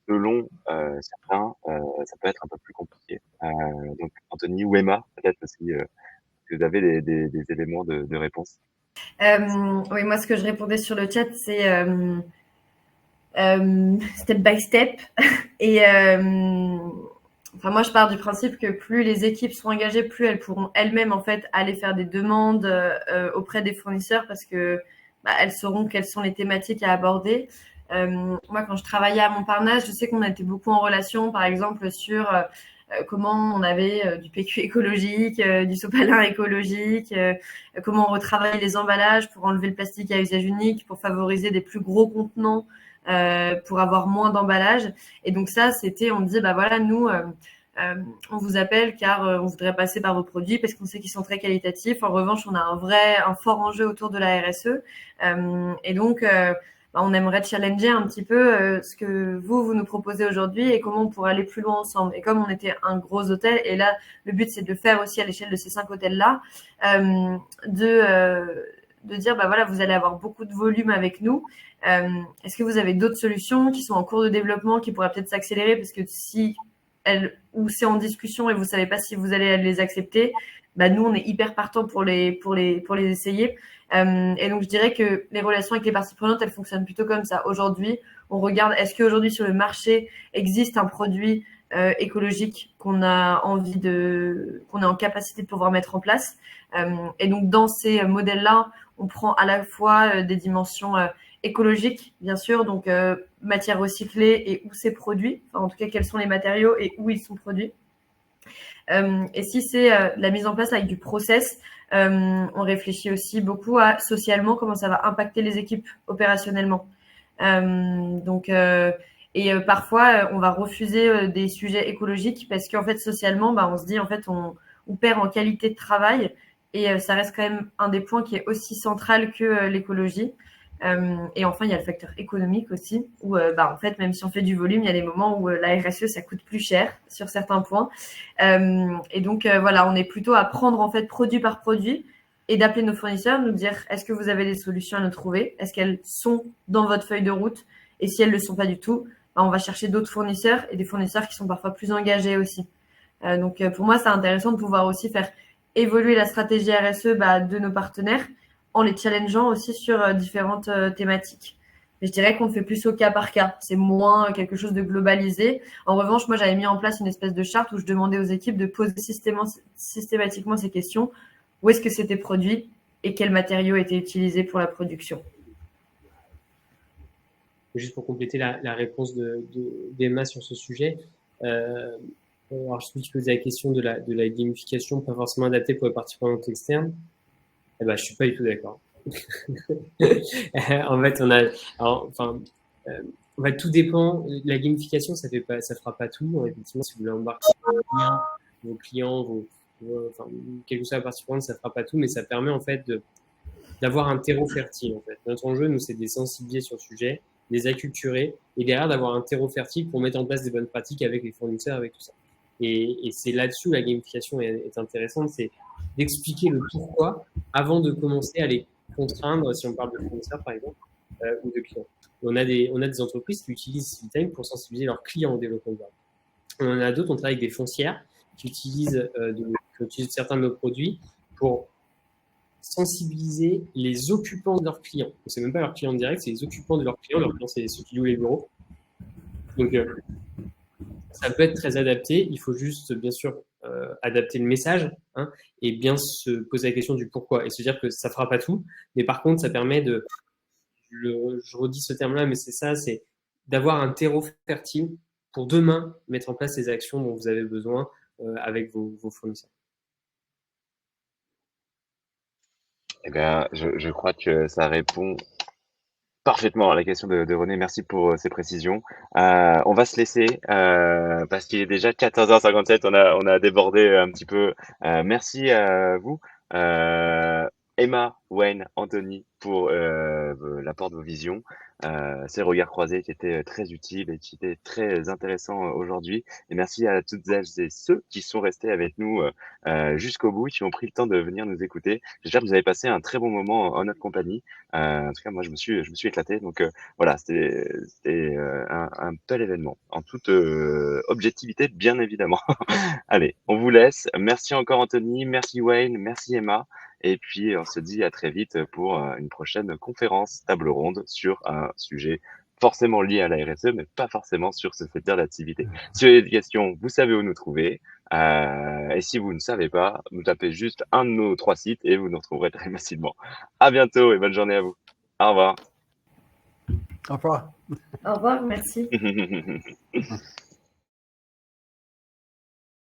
A: selon certains, ça peut être un peu plus compliqué. Donc Anthony ou Emma, peut-être aussi, vous avez des éléments de réponse.
B: Oui, moi, ce que je répondais sur le chat, c'est step by step. Et moi, je pars du principe que plus les équipes sont engagées, plus elles pourront elles-mêmes en fait aller faire des demandes auprès des fournisseurs parce que elles sauront quelles sont les thématiques à aborder. Moi, quand je travaillais à Montparnasse, je sais qu'on était beaucoup en relation, par exemple, sur comment on avait du PQ écologique, du sopalin écologique, comment on retravaille les emballages pour enlever le plastique à usage unique, pour favoriser des plus gros contenants, pour avoir moins d'emballage. Et donc ça, c'était, on me disait, voilà, nous, on vous appelle car on voudrait passer par vos produits parce qu'on sait qu'ils sont très qualitatifs. En revanche, on a un fort enjeu autour de la RSE. Et donc, on aimerait challenger un petit peu ce que vous nous proposez aujourd'hui et comment on pourrait aller plus loin ensemble. Et comme on était un gros hôtel, et là, le but, c'est de le faire aussi à l'échelle de ces 5 hôtels-là, de dire, voilà, vous allez avoir beaucoup de volume avec nous. Est-ce que vous avez d'autres solutions qui sont en cours de développement, qui pourraient peut-être s'accélérer parce que si ou c'est en discussion et vous savez pas si vous allez les accepter, nous, on est hyper partant pour les essayer. Et donc, je dirais que les relations avec les parties prenantes, elles fonctionnent plutôt comme ça. Aujourd'hui, on regarde, est-ce qu'aujourd'hui sur le marché existe un produit écologique qu'on a qu'on est en capacité de pouvoir mettre en place. Et donc, dans ces modèles-là, on prend à la fois des dimensions écologiques, bien sûr, donc matières recyclées et où c'est produit, enfin, en tout cas, quels sont les matériaux et où ils sont produits. Et si c'est la mise en place avec du process, on réfléchit aussi beaucoup à socialement comment ça va impacter les équipes opérationnellement. Parfois, on va refuser des sujets écologiques parce qu'en fait, socialement, on se dit en fait, on perd en qualité de travail et ça reste quand même un des points qui est aussi central que l'écologie. Et enfin, il y a le facteur économique aussi, où en fait, même si on fait du volume, il y a des moments où la RSE, ça coûte plus cher sur certains points. Et donc, voilà, on est plutôt à prendre en fait produit par produit et d'appeler nos fournisseurs, nous dire est-ce que vous avez des solutions à nous trouver? Est-ce qu'elles sont dans votre feuille de route? Et si elles ne le sont pas du tout, on va chercher d'autres fournisseurs et des fournisseurs qui sont parfois plus engagés aussi. Donc, pour moi, c'est intéressant de pouvoir aussi faire évoluer la stratégie RSE de nos partenaires en les challengeant aussi sur différentes thématiques. Mais je dirais qu'on le fait plus au cas par cas. C'est moins quelque chose de globalisé. En revanche, moi, j'avais mis en place une espèce de charte où je demandais aux équipes de poser systématiquement ces questions. Où est-ce que c'était produit et quels matériaux étaient utilisés pour la production?
D: Juste pour compléter la réponse d'Emma sur ce sujet, Alors, je me suis posé la question de la gamification, pas forcément adaptée pour les parties prenantes externes. Eh ben, je suis pas du tout d'accord. En fait, en fait, tout dépend. La gamification, ça fera pas tout. Effectivement, si vous voulez embarquer vos clients, enfin, quelle que soit la partie prenante, ça fera pas tout, mais ça permet en fait d'avoir un terreau fertile. En fait, notre enjeu, nous, c'est de les sensibiliser sur le sujet, de les acculturer, et derrière d'avoir un terreau fertile pour mettre en place des bonnes pratiques avec les fournisseurs, avec tout ça. Et c'est là-dessus où la gamification est intéressante, c'est d'expliquer le pourquoi avant de commencer à les contraindre, si on parle de fournisseurs par exemple, ou de clients. On a des entreprises qui utilisent Civitime pour sensibiliser leurs clients au développement durable. On en a d'autres, on travaille avec des foncières qui utilisent certains de nos produits pour sensibiliser les occupants de leurs clients. C'est même pas leurs clients directs, c'est les occupants de leurs clients. Leurs clients, c'est ceux qui louent les bureaux. Donc, ça peut être très adapté. Il faut juste, bien sûr, adapter le message, hein, et bien se poser la question du pourquoi et se dire que ça fera pas tout. Mais par contre, ça permet de, je redis ce terme-là, mais c'est ça, c'est d'avoir un terreau fertile pour demain mettre en place les actions dont vous avez besoin avec vos fournisseurs.
A: Eh bien, je crois que ça répond parfaitement à la question de René. Merci pour ces précisions. On va se laisser parce qu'il est déjà 14h57. On a débordé un petit peu. Merci à vous, Emma, Wayne, Anthony, pour l'apport de vos visions, ces regards croisés qui étaient très utiles et qui étaient très intéressants aujourd'hui. Et merci à toutes elles et ceux qui sont restés avec nous jusqu'au bout, qui ont pris le temps de venir nous écouter. J'espère que vous avez passé un très bon moment en notre compagnie. En tout cas, moi, je me suis éclaté. Donc voilà, c'était un bel événement, en toute objectivité, bien évidemment. Allez, on vous laisse. Merci encore Anthony, merci Wayne, merci Emma. Et puis, on se dit à très vite pour une prochaine conférence table ronde sur un sujet forcément lié à la RSE, mais pas forcément sur ce secteur d'activité. Si vous avez des questions, vous savez où nous trouver. Et si vous ne savez pas, vous tapez juste un de nos 3 sites et vous nous retrouverez très facilement. À bientôt et bonne journée à vous. Au revoir.
C: Au revoir.
B: Au revoir, merci.